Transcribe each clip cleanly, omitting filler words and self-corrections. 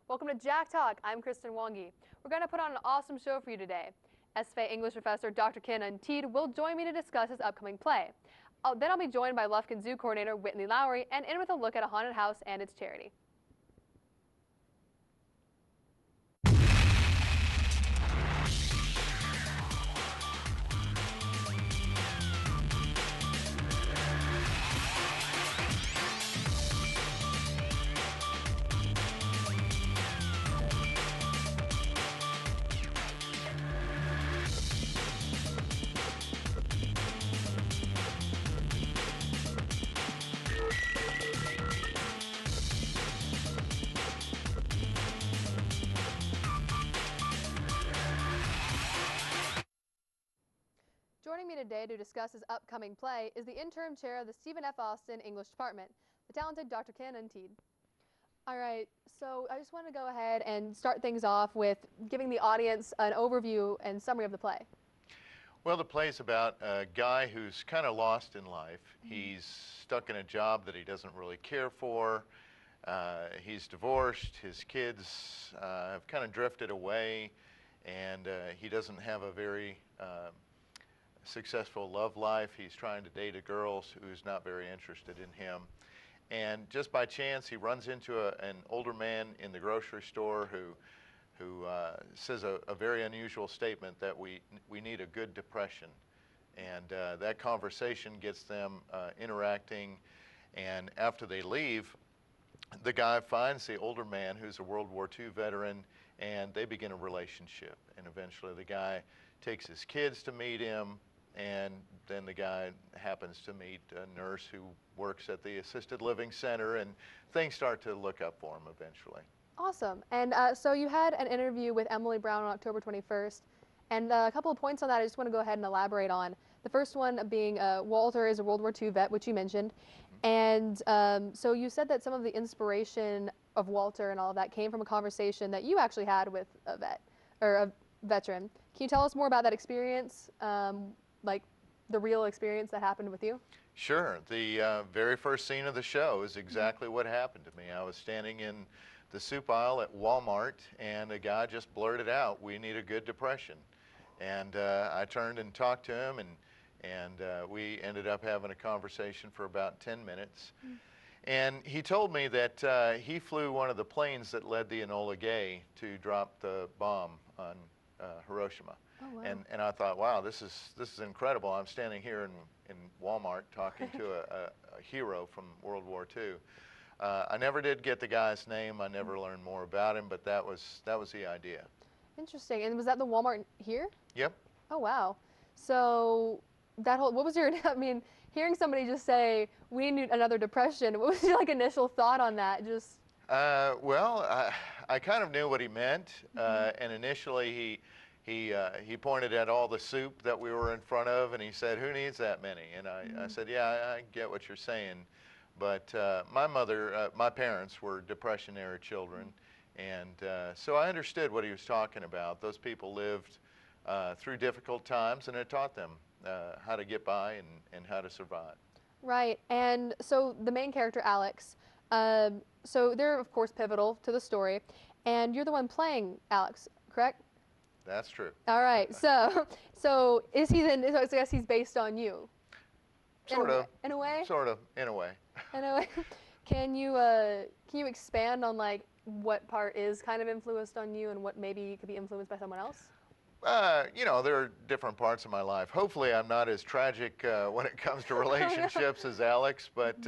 Welcome to Jack Talk. I'm Kristen Wongi. We're going to put on an awesome show for you today. SFA English professor Dr. Ken Teed will join me to discuss his upcoming play. Then I'll be joined by Lufkin Zoo coordinator Whitney Lowry and end with a look at a haunted house and its charity. Joining me today to discuss his upcoming play is the interim chair of the Stephen F. Austin English Department, the talented Dr. Ken Teed. All right, so I just want to go ahead and start things off with giving the audience an overview and summary of the play. Well, the play's about a guy who's kind of lost in life. He's stuck in a job that he doesn't really care for. He's divorced. His kids have kind of drifted away, and he doesn't have a very successful love life. He's trying to date a girl who's not very interested in him. And just by chance, he runs into an older man in the grocery store who says a very unusual statement that we need a good depression. And that conversation gets them interacting. And after they leave, the guy finds the older man who's a World War II veteran, and they begin a relationship. And eventually the guy takes his kids to meet him, and then the guy happens to meet a nurse who works at the assisted living center, and things start to look up for him eventually. Awesome. And so you had an interview with Emily Brown on October 21st, and a couple of points on that I just want to go ahead and elaborate on. The first one being Walter is a World War II vet, which you mentioned. And so you said that some of the inspiration of Walter and all of that came from a conversation that you actually had with a vet, or a veteran. Can you tell us more about that experience, like the real experience that happened with you? Sure. The very first scene of the show is exactly what happened to me. I was standing in the soup aisle at Walmart, and a guy just blurted out, "We need a good depression." And I turned and talked to him, and we ended up having a conversation for about 10 minutes. And he told me that he flew one of the planes that led the Enola Gay to drop the bomb on Hiroshima. Oh, wow. And I thought, wow, this is incredible. I'm standing here in Walmart talking to a hero from World War II. I never did get the guy's name. I never learned more about him, but that was the idea. Interesting. And was that the Walmart here? Yep. Oh, wow. So that whole, what was your, I mean, hearing somebody just say, "We need another depression," what was your like initial thought on that? Just. Well, I kind of knew what he meant, and initially he pointed at all the soup that we were in front of, and he said, "Who needs that many?" And I said, "Yeah, I get what you're saying." But my parents were Depression-era children, and so I understood what he was talking about. Those people lived through difficult times, and it taught them how to get by and how to survive. Right. And so the main character, Alex, so they're, of course, pivotal to the story, and you're the one playing Alex, correct? That's true. All right. So is he then, so I guess he's based on you? Sort of. In a way? Sort of, in a way. In a way. Can you expand on like what part is kind of influenced on you and what maybe could be influenced by someone else? You know, there are different parts of my life. Hopefully I'm not as tragic when it comes to relationships as Alex, but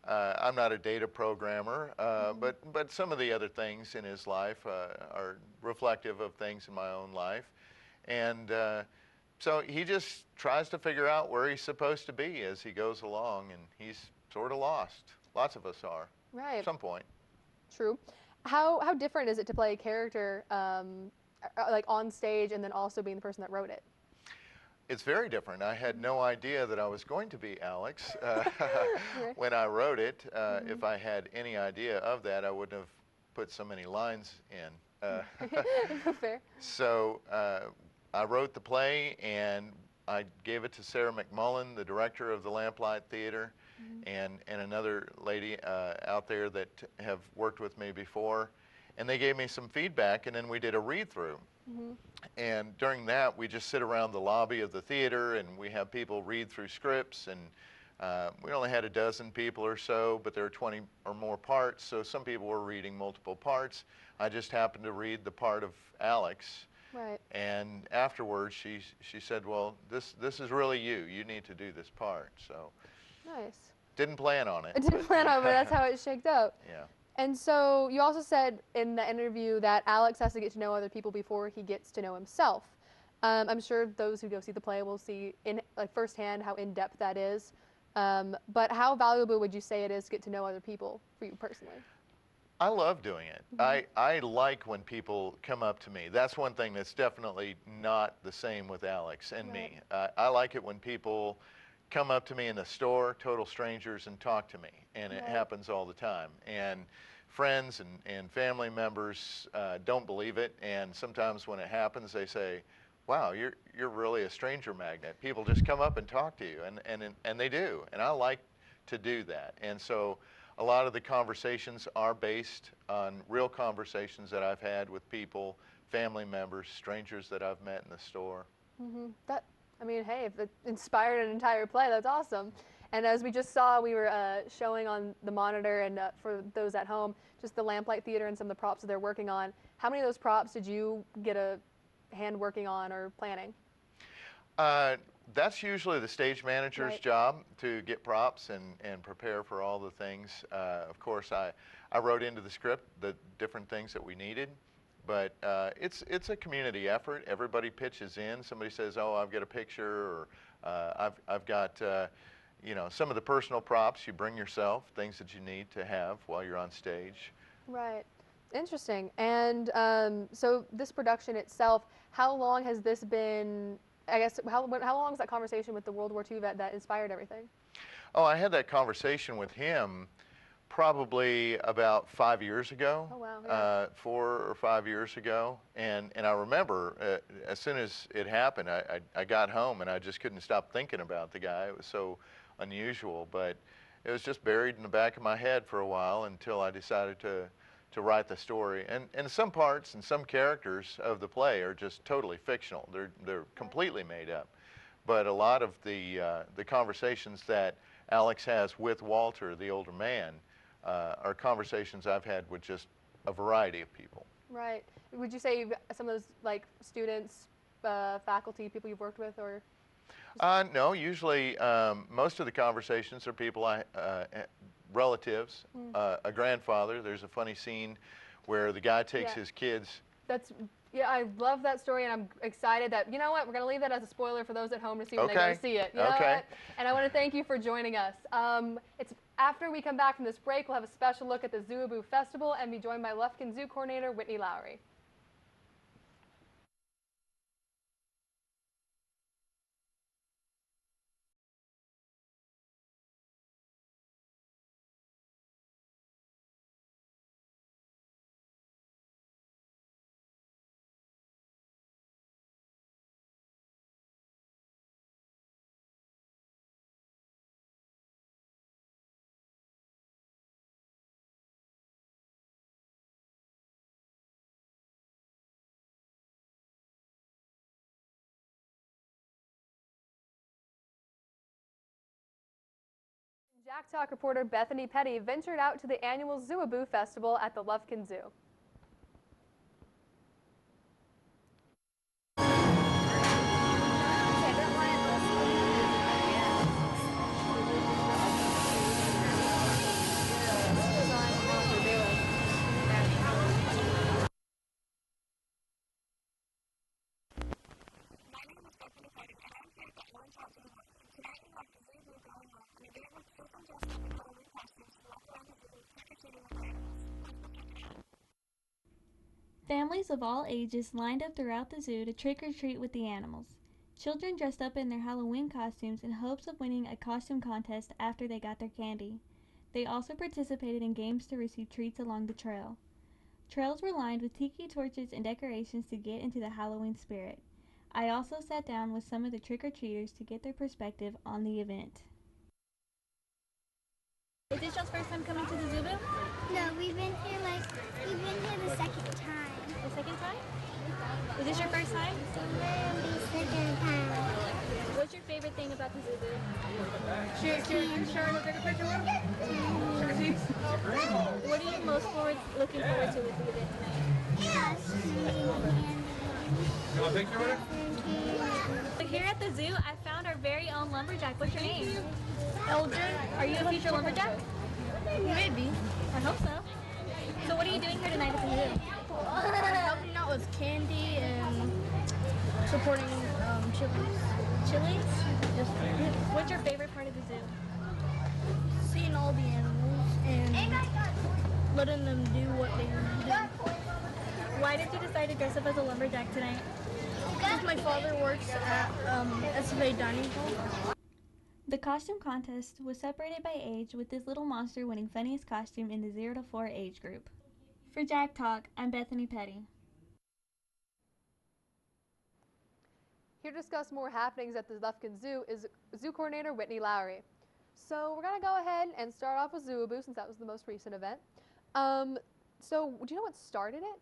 I'm not a data programmer. But some of the other things in his life are reflective of things in my own life. And so he just tries to figure out where he's supposed to be as he goes along, and he's sort of lost. Lots of us are. Right. At some point. True. How different is it to play a character like on stage and then also being the person that wrote it? It's very different. I had no idea that I was going to be Alex when I wrote it. If I had any idea of that, I wouldn't have put so many lines in. Fair. So I wrote the play, and I gave it to Sarah McMullen, the director of the Lamplight Theater, and another lady out there that have worked with me before. and they gave me some feedback, and then we did a read-through. Mm-hmm. And during that, we just sit around the lobby of the theater, and we have people read through scripts, and we only had a dozen people or so, but there are 20 or more parts, so some people were reading multiple parts. I just happened to read the part of Alex. Right. And afterwards, she said, well, this is really you. You need to do this part. So Nice. didn't plan on it. I didn't plan on it, but that's how it shaked out. Yeah. And so you also said in the interview that Alex has to get to know other people before he gets to know himself. I'm sure those who go see the play will see in like firsthand how in-depth that is. But how valuable would you say it is to get to know other people for you personally? I love doing it. Mm-hmm. I like when people come up to me. That's one thing that's definitely not the same with Alex and Right. me. I like it when people come up to me in the store, total strangers, and talk to me. And it Right. happens all the time. And friends and family members don't believe it. And sometimes when it happens, they say, wow, you're really a stranger magnet. People just come up and talk to you, and they do. And I like to do that. And so a lot of the conversations are based on real conversations that I've had with people, family members, strangers that I've met in the store. Mm-hmm. I mean, hey, if it inspired an entire play, that's awesome. And as we just saw, we were showing on the monitor, and for those at home, just the lamplight theater and some of the props that they're working on. How many of those props did you get a hand working on or planning? That's usually the stage manager's Right. job, to get props and prepare for all the things. Of course, I wrote into the script the different things that we needed, but it's a community effort. Everybody pitches in. Somebody says, oh, I've got a picture, or I've got some of the personal props you bring yourself, things that you need to have while you're on stage. Right. Interesting. And so this production itself, how long has this been? I guess how long was that conversation with the World War II vet that inspired everything? Oh, I had that conversation with him probably about 5 years ago. Oh wow. Yeah. 4 or 5 years ago, and I remember as soon as it happened, I got home and I just couldn't stop thinking about the guy. It was so unusual, but it was just buried in the back of my head for a while until I decided to write the story. And some parts and some characters of the play are just totally fictional. They're completely made up. But a lot of the conversations that Alex has with Walter, the older man, are conversations I've had with just a variety of people. Right. Would you say some of those like students, faculty, people you've worked with, or? No, usually most of the conversations are people relatives, a grandfather. There's a funny scene where the guy takes Yeah. his kids. Yeah, I love that story, and I'm excited that, you know what, we're going to leave that as a spoiler for those at home to see when they Okay. go see it. You know Okay. what? And I want to thank you for joining us. It's after we come back from this break, we'll have a special look at the Zooboo Festival and be joined by Lufkin Zoo Coordinator Whitney Lowry. JackTalk reporter Bethany Petty ventured out to the annual Zooboo Festival at the Lufkin Zoo. Families of all ages lined up throughout the zoo to trick or treat with the animals. Children dressed up in their Halloween costumes in hopes of winning a costume contest after they got their candy. They also participated in games to receive treats along the trail. Trails were lined with tiki torches and decorations to get into the Halloween spirit. I also sat down with some of the trick-or-treaters to get their perspective on the event. Is this your first time coming to the Zoo? No, we've been here the second What's your favorite thing about the zoo? What are you most looking forward to with the event tonight? So here at the zoo, I found our very own lumberjack. What's your name? LJ? Are you a future lumberjack? Maybe. I hope so. So what are you doing here tonight at the zoo? Helping out with candy and supporting chilies. Chilies? Just What's your favorite part of the zoo? seeing all the animals and letting them do what they do. Why did you decide to dress up as a lumberjack tonight? Because my father works at SFA Dining Hall. The costume contest was separated by age, with this little monster winning funniest costume in the 0 to 4 age group. For Jack Talk, I'm Bethany Petty. Here to discuss more happenings at the Lufkin Zoo is Zoo Coordinator Whitney Lowry. So we're going to go ahead and start off with Zoo-a-Boo since that was the most recent event. So do you know what started it?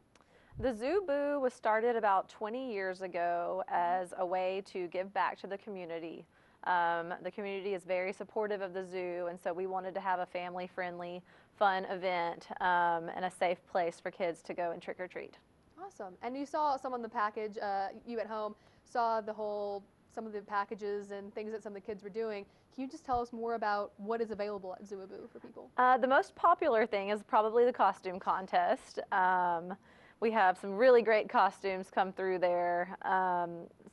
The Zoo-Boo was started about 20 years ago as a way to give back to the community. The community is very supportive of the zoo, and so we wanted to have a family-friendly, fun event and a safe place for kids to go and trick-or-treat. Awesome. And you saw some on the package, you at home saw some of the packages and things that some of the kids were doing. Can you just tell us more about what is available at Zoo-a-Boo for people? The most popular thing is probably the costume contest. We have some really great costumes come through there.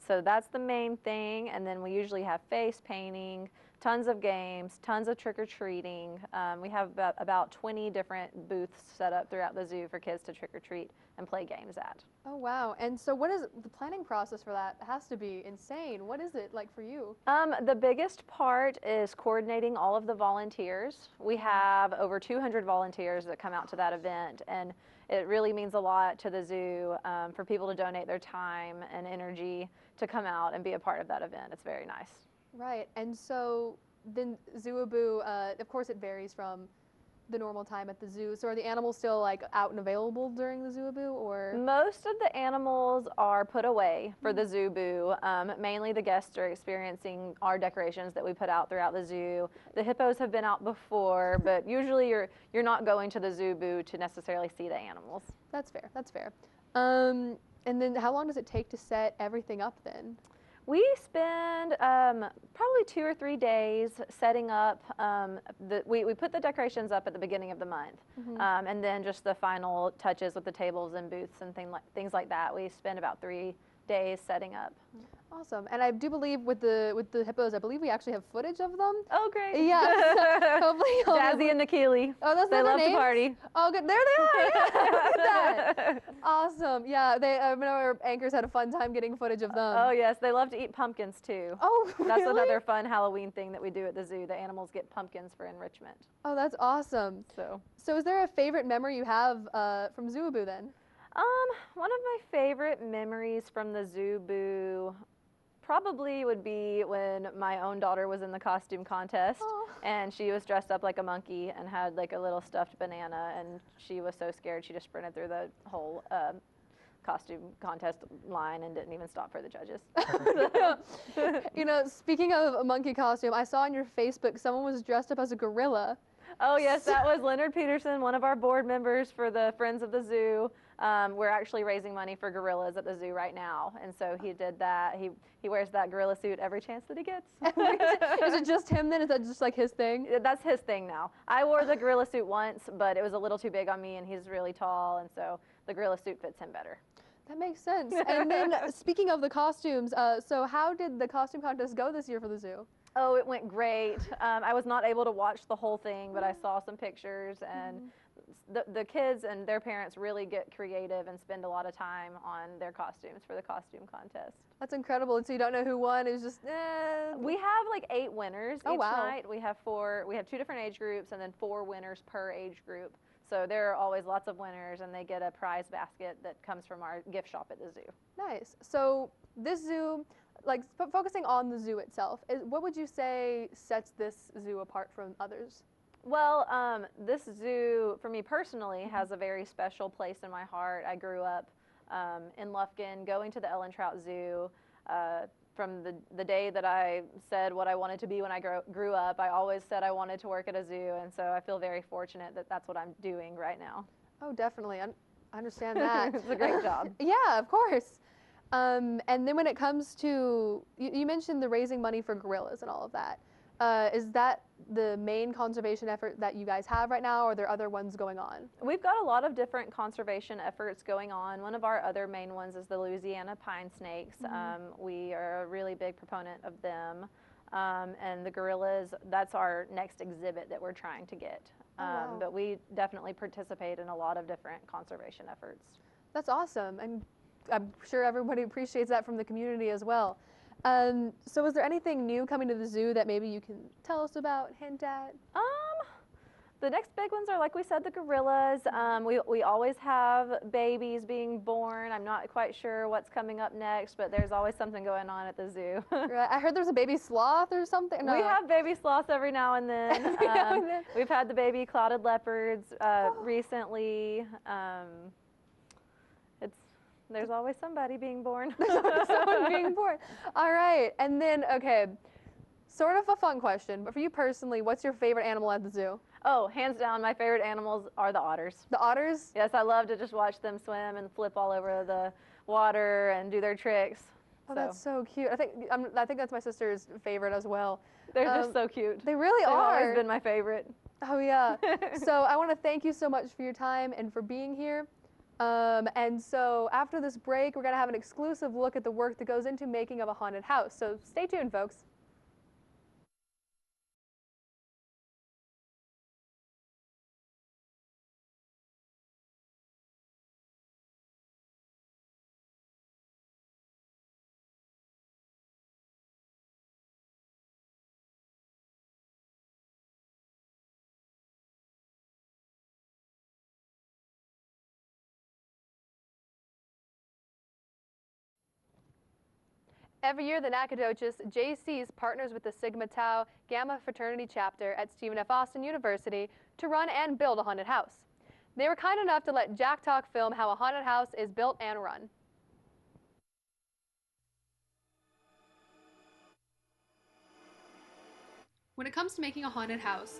So that's the main thing. And then we usually have face painting, tons of games, tons of trick-or-treating. We have about 20 different booths set up throughout the zoo for kids to trick-or-treat and play games at. Oh, wow. And so what is the planning process for that? It has to be insane. What is it like for you? The biggest part is coordinating all of the volunteers. We have over 200 volunteers that come out to that event, and it really means a lot to the zoo for people to donate their time and energy to come out and be a part of that event. It's very nice. Right. And so then Zoo-a-Boo, of course it varies from the normal time at the zoo. So are the animals still like out and available during the Zoo-a-Boo, or? Most of the animals are put away for the Zoo-Boo. Mainly the guests are experiencing our decorations that we put out throughout the zoo. The hippos have been out before, but usually you're not going to the Zoo-Boo to necessarily see the animals. That's fair. That's fair. And then how long does it take to set everything up then? We spend probably 2 or 3 days setting up. We put the decorations up at the beginning of the month, and then just the final touches with the tables and booths and things like that. We spend about 3 days setting up. Awesome. And I do believe with the hippos, I believe we actually have footage of them. Oh, great. Yeah. So hopefully Jazzy and Nikili. Oh, that's They their love names? to party. Oh, good. There they are. Yeah. Look at that. Awesome. Yeah. I know our anchors had a fun time getting footage of them. Oh, yes. They love to eat pumpkins, too. Oh, really? That's another fun Halloween thing that we do at the zoo. The animals get pumpkins for enrichment. Oh, that's awesome. So is there a favorite memory you have from Zoo-a-Boo then? One of my favorite memories from the Zoo-Boo probably would be when my own daughter was in the costume contest. Aw. And she was dressed up like a monkey and had like a little stuffed banana, and she was so scared she just sprinted through the whole costume contest line and didn't even stop for the judges. You know, speaking of a monkey costume, I saw on your Facebook someone was dressed up as a gorilla. Oh yes, that was Leonard Peterson, one of our board members for the Friends of the Zoo. We're actually raising money for gorillas at the zoo right now, and so he did that. He wears that gorilla suit every chance that he gets. Is it just him then? Is that just like his thing? That's his thing now. I wore the gorilla suit once, but it was a little too big on me, and he's really tall, and so the gorilla suit fits him better. That makes sense. And then speaking of the costumes, so how did the costume contest go this year for the zoo? Oh, it went great. I was not able to watch the whole thing, but I saw some pictures, and the kids and their parents really get creative and spend a lot of time on their costumes for the costume contest. That's incredible. And so you don't know who won? It was just, We have like 8 winners each wow. night. We have 2 different age groups and then 4 winners per age group. So there are always lots of winners, and they get a prize basket that comes from our gift shop at the zoo. Nice. So this zoo, like focusing on the zoo itself, what would you say sets this zoo apart from others? Well, this zoo, for me personally, has a very special place in my heart. I grew up in Lufkin, going to the Ellen Trout Zoo. From the day that I said what I wanted to be when I grew up, I always said I wanted to work at a zoo, and so I feel very fortunate that that's what I'm doing right now. Oh, definitely. I understand that. It's a great job. Yeah, of course. And then when it comes to, you mentioned the raising money for gorillas and all of that. Is that the main conservation effort that you guys have right now, or are there other ones going on? We've got a lot of different conservation efforts going on. One of our other main ones is the Louisiana pine snakes. We are a really big proponent of them. And the gorillas, that's our next exhibit that we're trying to get. Wow. But we definitely participate in a lot of different conservation efforts. That's awesome, and I'm sure everybody appreciates that from the community as well. So is there anything new coming to the zoo that maybe you can tell us about, hint at? The next big ones are, like we said, the gorillas. We always have babies being born. I'm not quite sure what's coming up next, but there's always something going on at the zoo. Right, I heard there's a baby sloth or something. No. We have baby sloths every now and then. Every now and then. We've had the baby clouded leopards recently. There's always somebody being born. Someone being born. All right, and then, okay, sort of a fun question, but for you personally, what's your favorite animal at the zoo? Oh, hands down, my favorite animals are the otters. The otters? Yes, I love to just watch them swim and flip all over the water and do their tricks. Oh, that's so cute. I think that's my sister's favorite as well. They're just so cute. They really They've are. always been my favorite. Oh, yeah. So I want to thank you so much for your time and for being here. And so after this break, we're going to have an exclusive look at the work that goes into making of a haunted house. So stay tuned, folks. Every year, the Nacogdoches JCs partners with the Sigma Tau Gamma fraternity chapter at Stephen F. Austin University to run and build a haunted house. They were kind enough to let JackTalk film how a haunted house is built and run. When it comes to making a haunted house,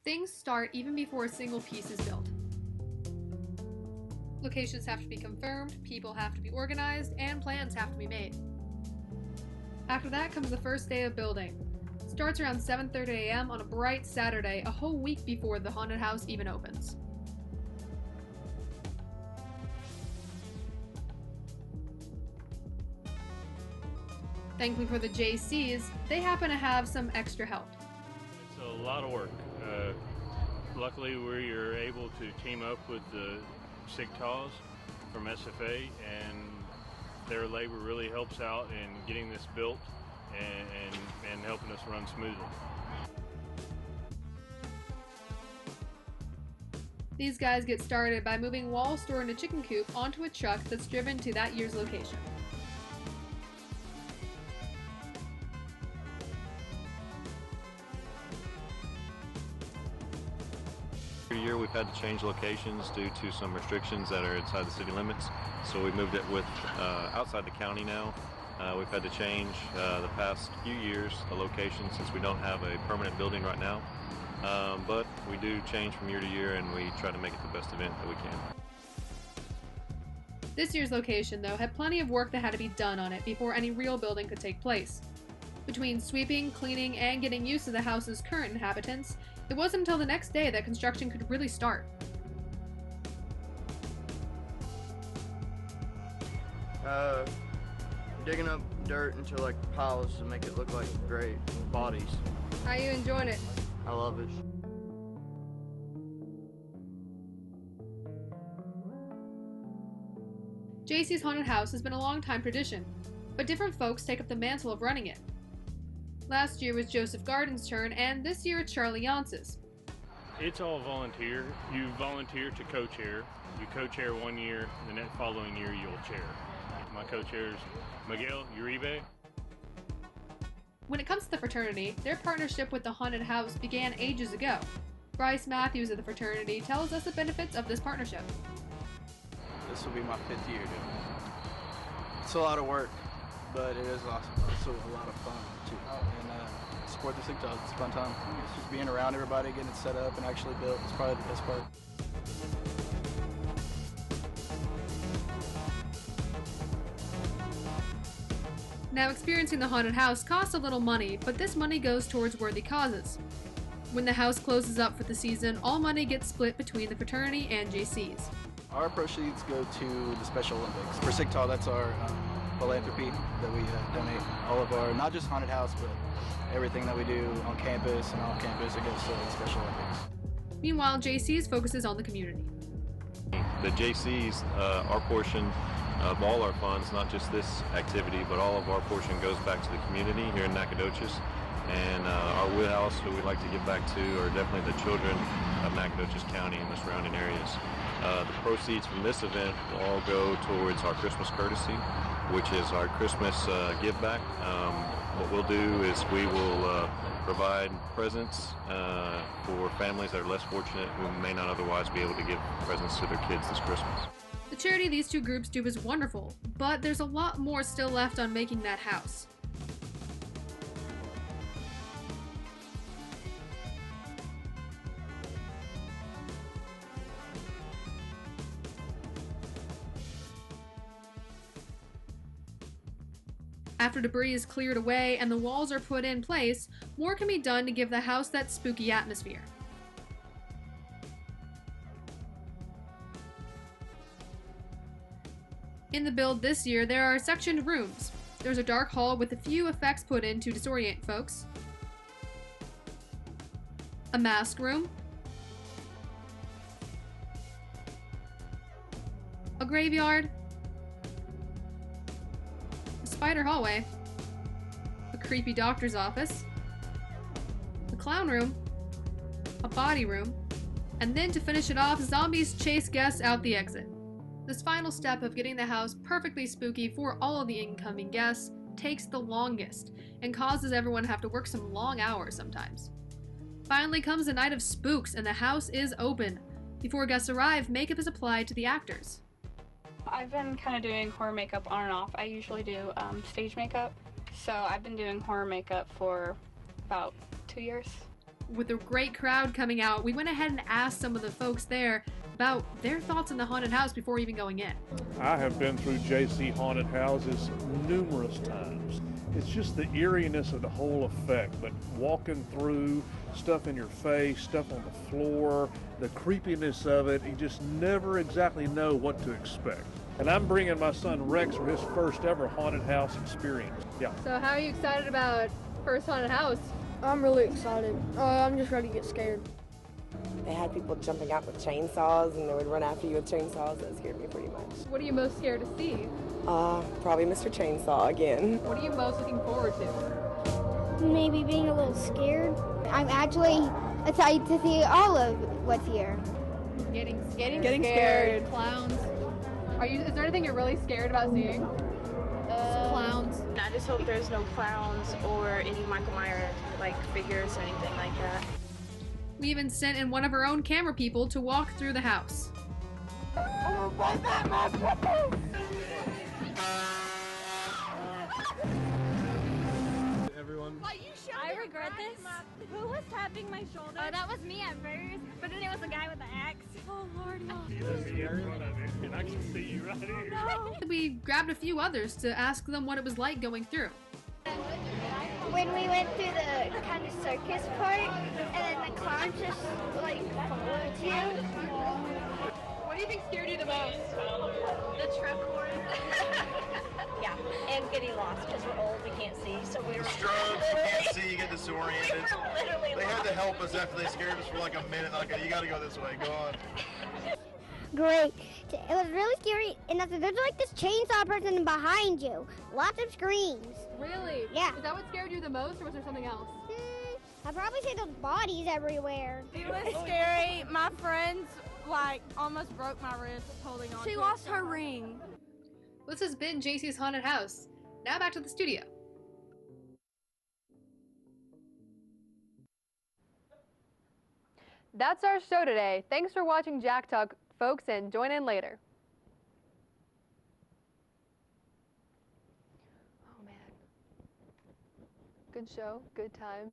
things start even before a single piece is built. Locations have to be confirmed, people have to be organized, and plans have to be made. After that comes the first day of building. It starts around 7:30 a.m. on a bright Saturday, a whole week before the haunted house even opens. Thankfully for the JCs, they happen to have some extra help. It's a lot of work. Luckily, we are able to team up with the SIGTAWs from SFA, and their labor really helps out in getting this built and helping us run smoothly. These guys get started by moving walls stored in a chicken coop onto a truck that's driven to that year's location. Every year we've had to change locations due to some restrictions that are inside the city limits. So we moved it with outside the county now. We've had to change the past few years the location since we don't have a permanent building right now. But we do change from year to year, and we try to make it the best event that we can. This year's location, though, had plenty of work that had to be done on it before any real building could take place. Between sweeping, cleaning, and getting used to the house's current inhabitants, it wasn't until the next day that construction could really start. Digging up dirt into like piles to make it look like great bodies. How are you enjoying it? I love it. JC's Haunted House has been a long-time tradition, but different folks take up the mantle of running it. Last year was Joseph Garden's turn, and this year it's Charlie Yancey's. It's all volunteer. You volunteer to co-chair. You co-chair 1 year, the next following year you'll chair. My co-chair is Miguel Uribe. When it comes to the fraternity, their partnership with the Haunted House began ages ago. Bryce Matthews of the fraternity tells us the benefits of this partnership. This will be my 5th year doing it. It's a lot of work, but it is awesome. Also a lot of fun too. And support the Sig Talk. It's a fun time. It's just being around everybody, getting it set up and actually built. It's probably the best part. Now, experiencing the haunted house costs a little money, but this money goes towards worthy causes. When the house closes up for the season, all money gets split between the fraternity and JC's. Our proceeds go to the Special Olympics. For Sig Talk, that's our philanthropy that we donate all of our, not just haunted house, but everything that we do on campus and off campus, it goes to the Special Olympics. Meanwhile, JC's focuses on the community. The JC's, our portion of all our funds, not just this activity, but all of our portion goes back to the community here in Nacogdoches. And our wheelhouse, who we like to give back to, are definitely the children of Nacogdoches County and the surrounding areas. The proceeds from this event will all go towards our Christmas Courtesy, which is our Christmas give back. What we'll do is we will provide presents for families that are less fortunate who may not otherwise be able to give presents to their kids this Christmas. The charity these two groups do is wonderful, but there's a lot more still left on making that house. After debris is cleared away and the walls are put in place, more can be done to give the house that spooky atmosphere. In the build this year, there are sectioned rooms. There's a dark hall with a few effects put in to disorient folks, a mask room, a graveyard, a spider hallway, a creepy doctor's office, a clown room, a body room, and then to finish it off, zombies chase guests out the exit. This final step of getting the house perfectly spooky for all of the incoming guests takes the longest and causes everyone to have to work some long hours sometimes. Finally comes the night of spooks and the house is open. Before guests arrive, makeup is applied to the actors. I've been kind of doing horror makeup on and off. I usually do stage makeup, so I've been doing horror makeup for about 2 years. With a great crowd coming out, we went ahead and asked some of the folks there about their thoughts on the haunted house before even going in. I have been through JC haunted houses numerous times. It's just the eeriness of the whole effect, but walking through, stuff in your face, stuff on the floor, the creepiness of it, you just never exactly know what to expect. And I'm bringing my son Rex for his first ever haunted house experience. Yeah. So how are you excited about first haunted house? I'm really excited. I'm just ready to get scared. They had people jumping out with chainsaws and they would run after you with chainsaws. That scared me pretty much. What are you most scared to see? Probably Mr. Chainsaw again. What are you most looking forward to? Maybe being a little scared. I'm actually excited to see all of what's here. Getting scared. Clowns. Is there anything you're really scared about seeing? Clowns. I just hope there's no clowns or any Michael Myers figures or anything like that. We even sent in one of our own camera people to walk through the house. Everyone. I regret this. Who was tapping my shoulder? Oh, that was me at first, but then it was the guy with the axe. Oh, Lordy. And I can see you right here. No. We grabbed a few others to ask them what it was like going through. When we went through the kind of circus part, and then the clowns just followed you. What do you think scared you the most? The truck horn. Yeah, and getting lost because we're old, we can't see, so we were. Strokes, you can't see, you get disoriented. They had to help us after they scared us for like a minute. Like, you got to go this way. Go on. Great. It was really scary, and there's this chainsaw person behind you. Lots of screams. Really? Yeah. Is that what scared you the most, or was there something else? I'd probably say those bodies everywhere. It was scary. My friends almost broke my wrist holding on. She lost her ring. This has been JC's Haunted House. Now back to the studio. That's our show today. Thanks for watching JackTalk, folks, and join in later. Good show, good time.